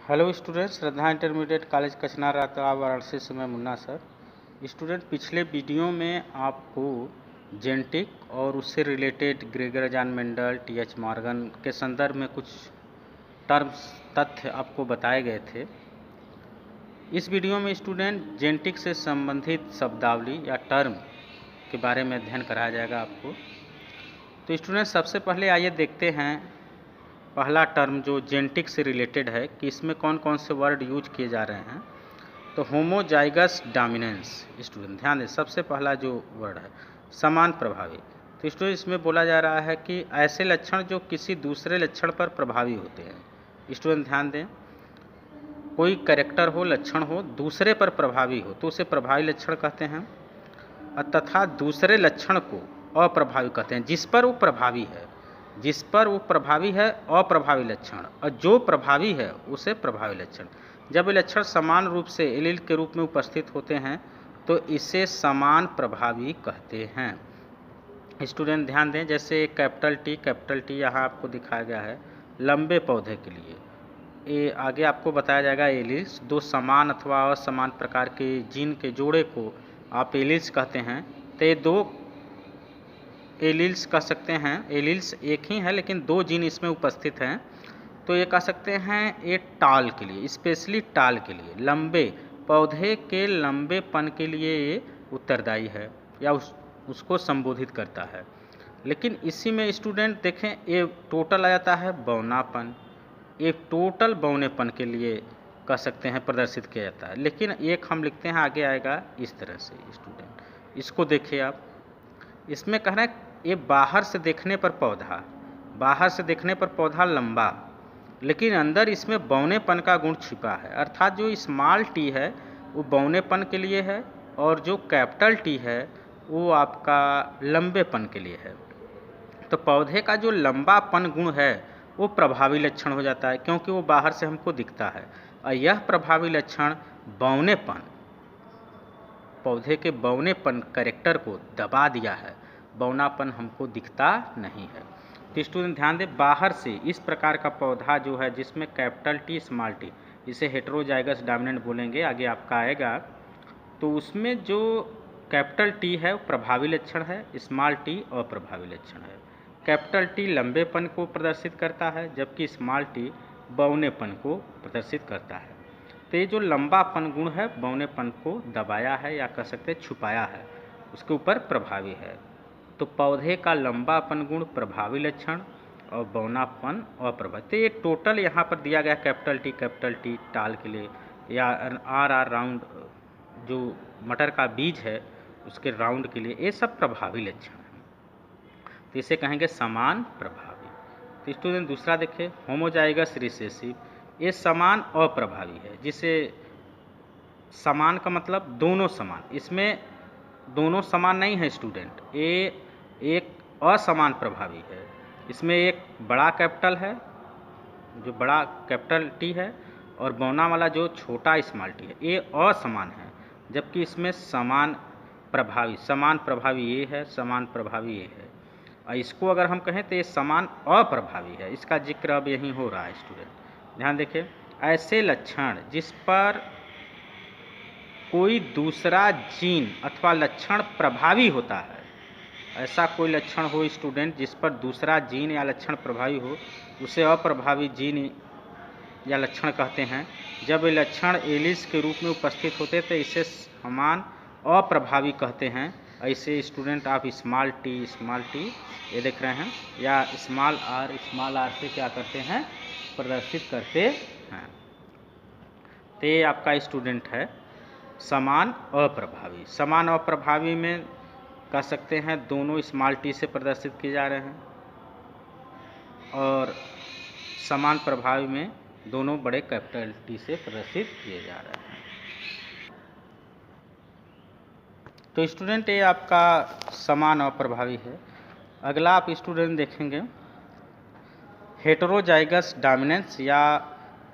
Hello student, श्रद्धा intermediate college कचनार वाराणसी से मैं मुन्ना सर। स्टूडेंट, पिछले वीडियो में आपको जेनेटिक और उससे related Gregor John Mendel, TH. Morgan के संदर्भ में कुछ टर्म्स तथ्य आपको बताए गए थे। इस वीडियो में स्टूडेंट जेनेटिक से संबंधित शब्दावली या टर्म के बारे में अध्ययन कराया जाएगा आपको। तो स्टूडेंट, सबसे पहले आइए देखते हैं पहला टर्म जो जेनेटिक से रिलेटेड है कि इसमें कौन कौन से वर्ड यूज किए जा रहे हैं। तो होमोजाइगस डोमिनेंस, स्टूडेंट ध्यान दें, सबसे पहला जो वर्ड है समान प्रभावी। तो स्टूडेंट, इसमें बोला जा रहा है कि ऐसे लक्षण जो किसी दूसरे लक्षण पर प्रभावी होते हैं। स्टूडेंट ध्यान दें, कोई कैरेक्टर हो, लक्षण हो, दूसरे पर प्रभावी हो तो उसे प्रभावी लक्षण कहते हैं, तथा दूसरे लक्षण को अप्रभावी कहते हैं। जिस पर वो प्रभावी है, जिस पर वो प्रभावी है अप्रभावी लक्षण, और जो प्रभावी है उसे प्रभावी लक्षण। जब ये लक्षण समान रूप से एलील के रूप में उपस्थित होते हैं तो इसे समान प्रभावी कहते हैं। स्टूडेंट ध्यान दें, जैसे कैपिटल टी यहाँ आपको दिखाया गया है लंबे पौधे के लिए। ये आगे आपको बताया जाएगा एलील्स, दो समान अथवा असमान प्रकार के जीन के जोड़े को आप एलील्स कहते हैं। तो ये दो एलील्स कह सकते हैं, एलील्स एक ही है लेकिन दो जीन इसमें उपस्थित हैं, तो ये कह सकते हैं ये टाल के लिए, स्पेशली टाल के लिए, लंबे पौधे के लंबेपन के लिए ये उत्तरदायी है या उसको संबोधित करता है। लेकिन इसी में स्टूडेंट देखें, ये टोटल आ जाता है बौनापन, ये टोटल बौनेपन के लिए कह सकते हैं प्रदर्शित किया जाता है। लेकिन एक हम लिखते हैं आगे आएगा इस तरह से। स्टूडेंट इसको देखिए आप, इसमें कह रहे हैं ये बाहर से देखने पर पौधा लंबा, लेकिन अंदर इसमें बौनेपन का गुण छिपा है। अर्थात जो स्मॉल टी है वो बौनेपन के लिए है और जो कैपिटल टी है वो आपका लंबेपन के लिए है। तो पौधे का जो लंबापन गुण है वो प्रभावी लक्षण हो जाता है, क्योंकि वो बाहर से हमको दिखता है। और यह प्रभावी लक्षण बौनेपन, पौधे के बौनेपन कैरेक्टर को दबा दिया है, बौनापन हमको दिखता नहीं है। तो स्टूडेंट ध्यान दें, बाहर से इस प्रकार का पौधा जो है जिसमें कैपिटल टी स्मॉल टी, इसे हेटेरोजाइगस डोमिनेंट बोलेंगे, आगे आपका आएगा। तो उसमें जो कैपिटल टी है वो प्रभावी लक्षण है, स्मॉल टी अप्रभावी लक्षण है। कैपिटल टी लंबेपन को प्रदर्शित करता है जबकि स्मॉल टी बौनेपन को प्रदर्शित करता है। तो ये जो लंबापन गुण है बौनेपन को दबाया है या कह सकते छुपाया है, उसके ऊपर प्रभावी है। तो पौधे का लंबापन गुण प्रभावी लक्षण और बौनापन अप्रभावी। तो ये टोटल यहाँ पर दिया गया कैपिटल टी टाल के लिए, या आर राउंड जो मटर का बीज है उसके राउंड के लिए, ये सब प्रभावी लक्षण है। तो इसे कहेंगे समान प्रभावी। तो स्टूडेंट दूसरा देखें, होमोजाइगस रिसेसिव, ये समान अप्रभावी है। जिसे समान का मतलब दोनों समान, इसमें दोनों समान नहीं है स्टूडेंट, ये एक असमान प्रभावी है। इसमें एक बड़ा कैपिटल है, जो बड़ा कैपिटल टी है, और बौना वाला जो छोटा स्मॉल टी है, ये असमान है। जबकि इसमें समान प्रभावी ये है, समान प्रभावी ये है। और इसको अगर हम कहें तो ये समान अप्रभावी है। इसका जिक्र अब यहीं हो रहा है। स्टूडेंट ध्यान देखिए, ऐसे लक्षण जिस पर कोई दूसरा जीन अथवा लक्षण प्रभावी होता है, ऐसा कोई लक्षण हो स्टूडेंट जिस पर दूसरा जीन या लक्षण प्रभावी हो, उसे अप्रभावी जीन या लक्षण कहते हैं। जब ये लक्षण एलिस के रूप में उपस्थित होते तो इसे समान अप्रभावी कहते हैं। ऐसे स्टूडेंट आप स्मॉल टी ये देख रहे हैं, या स्मॉल आर से क्या करते हैं, प्रदर्शित करते हैं। तो ये आपका स्टूडेंट है समान अप्रभावी। समान अप्रभावी में कह सकते हैं दोनों स्मॉल टी से प्रदर्शित किए जा रहे हैं, और समान प्रभावी में दोनों बड़े कैपिटल टी से प्रदर्शित किए जा रहे हैं। तो स्टूडेंट ये आपका समान अप्रभावी है। अगला आप स्टूडेंट देखेंगे हेटेरोजाइगस डोमिनेंस या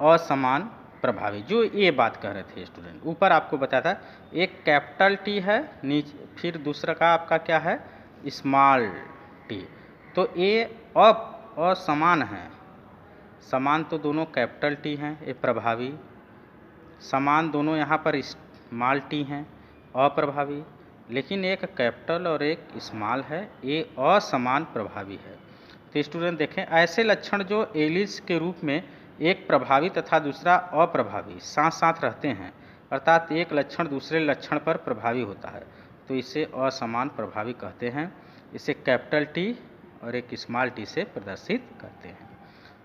असमान प्रभावी, जो ये बात कह रहे थे स्टूडेंट। ऊपर आपको बताया था एक कैपिटल टी है, नीचे फिर दूसरा का आपका क्या है, स्मॉल टी। तो ये असमान है, समान तो दोनों कैपिटल टी हैं, ये प्रभावी। समान दोनों यहाँ पर स्मॉल टी हैं, अप्रभावी। लेकिन एक कैपिटल और एक स्मॉल है, ये असमान प्रभावी है। तो स्टूडेंट देखें, ऐसे लक्षण जो एलिल्स के रूप में एक प्रभावी तथा दूसरा अप्रभावी साथ साथ रहते हैं, अर्थात एक लक्षण दूसरे लक्षण पर प्रभावी होता है, तो इसे असमान प्रभावी कहते हैं। इसे कैपिटल टी और एक स्मॉल टी से प्रदर्शित करते हैं।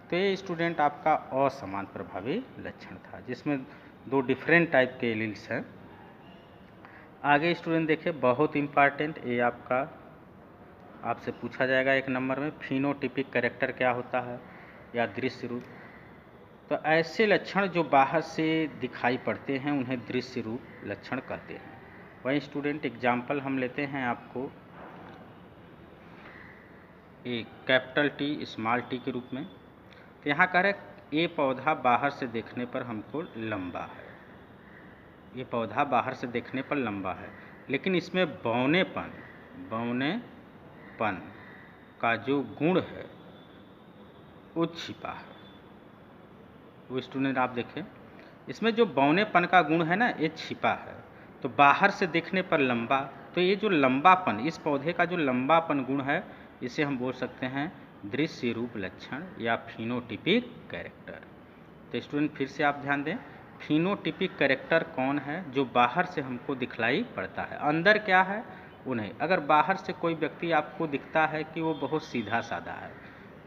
तो ये स्टूडेंट आपका असमान प्रभावी लक्षण था, जिसमें दो डिफरेंट टाइप के एलील्स हैं। आगे स्टूडेंट देखिए, बहुत इम्पॉर्टेंट, ये आपका आपसे पूछा जाएगा 1 नंबर में, फिनोटिपिक कैरेक्टर क्या होता है या दृश्य रूप। तो ऐसे लक्षण जो बाहर से दिखाई पड़ते हैं उन्हें दृश्य रूप लक्षण कहते हैं। वही स्टूडेंट एग्जाम्पल हम लेते हैं आपको एक कैपिटल टी स्मॉल टी के रूप में। तो यहाँ कह रहे ये पौधा बाहर से देखने पर हमको लंबा है, ये पौधा बाहर से देखने पर लंबा है, लेकिन इसमें बौनेपन का जो गुण है वो छिपा है। वो स्टूडेंट आप देखें, इसमें जो बौनेपन का गुण है ना, ये छिपा है। तो बाहर से देखने पर लंबा, तो ये जो लंबापन, इस पौधे का जो लंबापन गुण है, इसे हम बोल सकते हैं दृश्य रूप लक्षण या फिनोटिपिक कैरेक्टर। तो स्टूडेंट फिर से आप ध्यान दें, फिनोटिपिक कैरेक्टर कौन है? जो बाहर से हमको दिखलाई पड़ता है, अंदर क्या है वो नहीं। अगर बाहर से कोई व्यक्ति आपको दिखता है कि वो बहुत सीधा साधा है,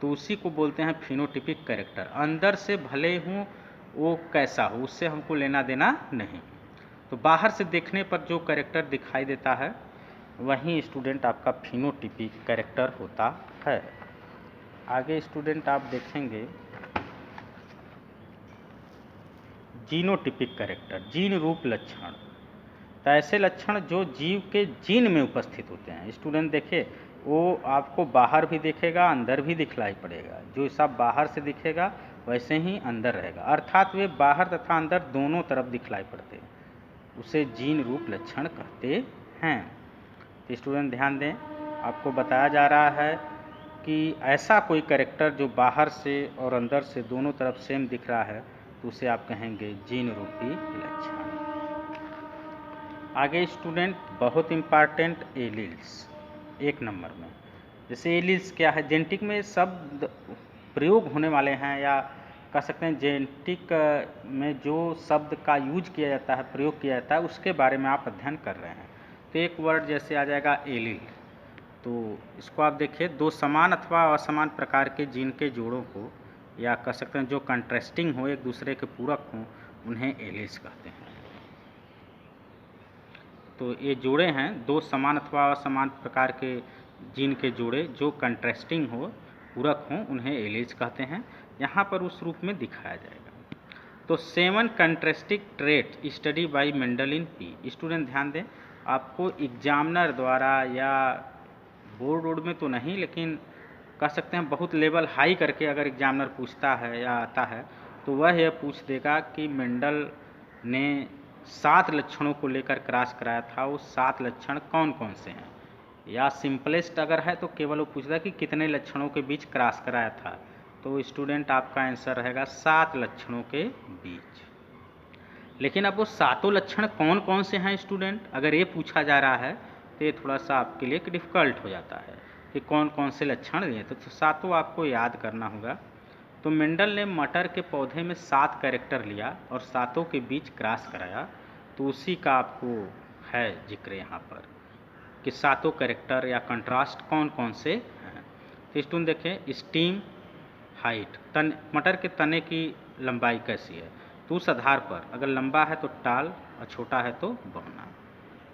तो उसी को बोलते हैं फिनोटिपिक कैरेक्टर। अंदर से भले हूँ वो कैसा हो, उससे हमको लेना देना नहीं। तो बाहर से देखने पर जो कैरेक्टर दिखाई देता है वही स्टूडेंट आपका फिनोटिपिक कैरेक्टर होता है। आगे स्टूडेंट आप देखेंगे जीनोटिपिक कैरेक्टर, जीन रूप लक्षण। तो ऐसे लक्षण जो जीव के जीन में उपस्थित होते हैं। स्टूडेंट देखिए, वो आपको बाहर भी दिखेगा, अंदर भी दिखलाई पड़ेगा। जो सब बाहर से दिखेगा वैसे ही अंदर रहेगा, अर्थात वे बाहर तथा अंदर दोनों तरफ दिखलाई पड़ते हैं, उसे जीन रूप लक्षण कहते हैं। तो स्टूडेंट ध्यान दें, आपको बताया जा रहा है कि ऐसा कोई कैरेक्टर जो बाहर से और अंदर से दोनों तरफ सेम दिख रहा है, तो उसे आप कहेंगे जीन रूपी लक्षण। आगे स्टूडेंट बहुत इम्पॉर्टेंट एलील्स 1 नंबर में। जैसे एलील्स क्या है, जेनेटिक में शब्द प्रयोग होने वाले हैं, या कह सकते हैं जेनेटिक में जो शब्द का यूज किया जाता है, प्रयोग किया जाता है, उसके बारे में आप अध्ययन कर रहे हैं। तो एक वर्ड जैसे आ जाएगा एलील। तो इसको आप देखिए, दो समान अथवा असमान प्रकार के जीन के जोड़ों को, या कह सकते हैं जो कंट्रास्टिंग हो, एक दूसरे के पूरक हों, उन्हें एलील्स कहते हैं। तो ये जोड़े हैं दो समान अथवा असमान प्रकार के जीन के जोड़े जो कंट्रास्टिंग हो, पूरक हों, उन्हें एलील्स कहते हैं। यहाँ पर उस रूप में दिखाया जाएगा। तो 7 contrasting trait study bye Mendel in P. Student ध्यान दें, आपको एग्जामिनर द्वारा या बोर्ड में तो नहीं, लेकिन कह सकते हैं बहुत लेवल हाई करके अगर एग्जामिनर पूछता है या आता है, तो वह यह पूछ देगा कि मेंडल ने 7 लक्षणों को लेकर क्रॉस कराया था, वो 7 लक्षण कौन कौन से हैं। या सिंपलेस्ट अगर है तो केवल वो पूछता है कि कितने लक्षणों के बीच क्रॉस कराया था। तो स्टूडेंट आपका आंसर रहेगा 7 लक्षणों के बीच। लेकिन अब वो 7 लक्षण कौन कौन से हैं स्टूडेंट, अगर ये पूछा जा रहा है तो ये थोड़ा सा आपके लिए डिफ़िकल्ट हो जाता है कि कौन कौन से लक्षण दिए। तो 7 आपको याद करना होगा। तो मेंडल ने मटर के पौधे में 7 कैरेक्टर लिया और 7 के बीच क्रॉस कराया, तो उसी का आपको है जिक्र यहाँ पर कि 7 कैरेक्टर या कंट्रास्ट कौन कौन से हैं। तो स्टूडेंट देखें, स्टीम हाइट, मटर के तने की लंबाई कैसी है, तो उस आधार पर अगर लंबा है तो टाल और छोटा है तो बौना।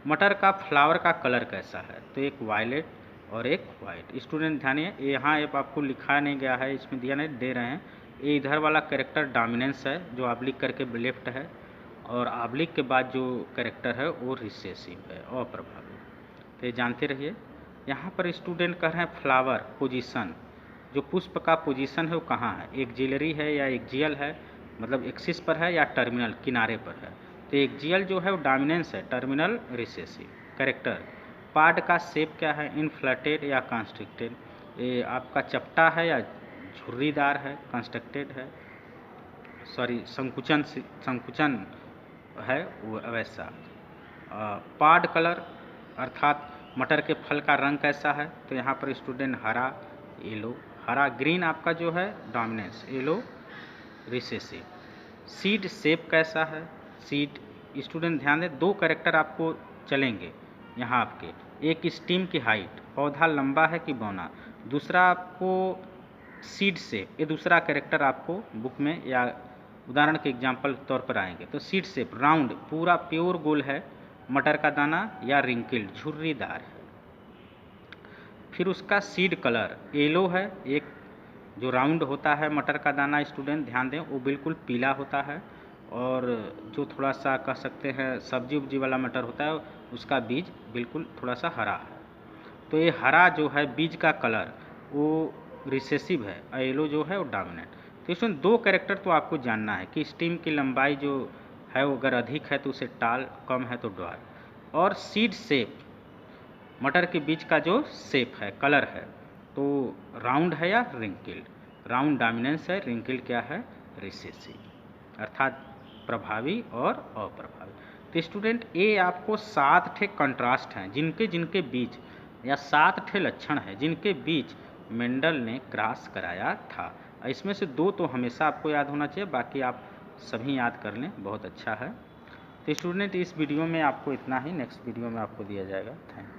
मटर का फ्लावर का कलर कैसा है, तो एक वायलेट और एक वाइट। स्टूडेंट ध्यान, यहाँ एक आपको लिखा नहीं गया है, इसमें दिया नहीं दे रहे हैं। ये इधर वाला कैरेक्टर डोमिनेंस है जो आब्लिक करके लेफ्ट है, और आब्लिक के बाद जो कैरेक्टर है वो रिसेसिव है, अप्रभावी। तो ये जानते रहिए। यहाँ पर स्टूडेंट कह रहे हैं फ्लावर पोजीशन, जो पुष्प का पोजीशन है वो कहाँ है, एक्जिलरी है या एक्जियल है, मतलब एक्सिस पर है या टर्मिनल किनारे पर है। तो एक्जियल जो है वो डोमिनेंस है, टर्मिनल रिसेसिव कैरेक्टर। पार्ट का शेप क्या है, इनफ्लेटेड या कॉन्स्ट्रिक्टेड, ये आपका चपटा है या झुर्रीदार है, कंस्ट्रक्टेड है, सॉरी संकुचन है वो वैसा। पाड कलर अर्थात मटर के फल का रंग कैसा है, तो यहाँ पर स्टूडेंट हरा, येलो, हरा ग्रीन आपका जो है dominance, yellow recessive. Seed shape कैसा है, सीड स्टूडेंट ध्यान दें, दो कैरेक्टर आपको चलेंगे यहाँ आपके, एक स्टीम की हाइट, पौधा लंबा है कि बौना, दूसरा आपको सीड शेप, ये दूसरा कैरेक्टर आपको बुक में या उदाहरण के एग्जाम्पल तौर पर आएंगे। तो सीड शेप राउंड, पूरा प्योर गोल है मटर का दाना, या रिंकिल्ड झुर्रीदार है। फिर उसका सीड कलर येलो है, एक जो राउंड होता है मटर का दाना स्टूडेंट ध्यान दें वो बिल्कुल पीला होता है, और जो थोड़ा सा कह सकते हैं सब्जी उब्जी वाला मटर होता है उसका बीज बिल्कुल थोड़ा सा हरा है। तो ये हरा जो है बीज का कलर वो रिसेसिव है, और येलो जो है वो डोमिनेंट। तो इसमें दो कैरेक्टर तो आपको जानना है कि स्टीम की लंबाई जो है वो अगर अधिक है तो उसे टाल, कम है तो ड्वार्फ। और सीड शेप, मटर के बीज का जो शेप है, कलर है, तो राउंड है या रिंकिल्ड, राउंड डोमिनेंस है, रिंकिल्ड क्या है रिसेसिव, अर्थात प्रभावी और अप्रभावी। तो स्टूडेंट ये आपको 7 ठे कंट्रास्ट हैं जिनके जिनके बीच, या 7 ठे लक्षण है जिनके बीच मेंडल ने क्रॉस कराया था। इसमें से 2 तो हमेशा आपको याद होना चाहिए, बाकी आप सभी याद कर लें, बहुत अच्छा है। तो स्टूडेंट इस वीडियो में आपको इतना ही, नेक्स्ट वीडियो में आपको दिया जाएगा। Thank you.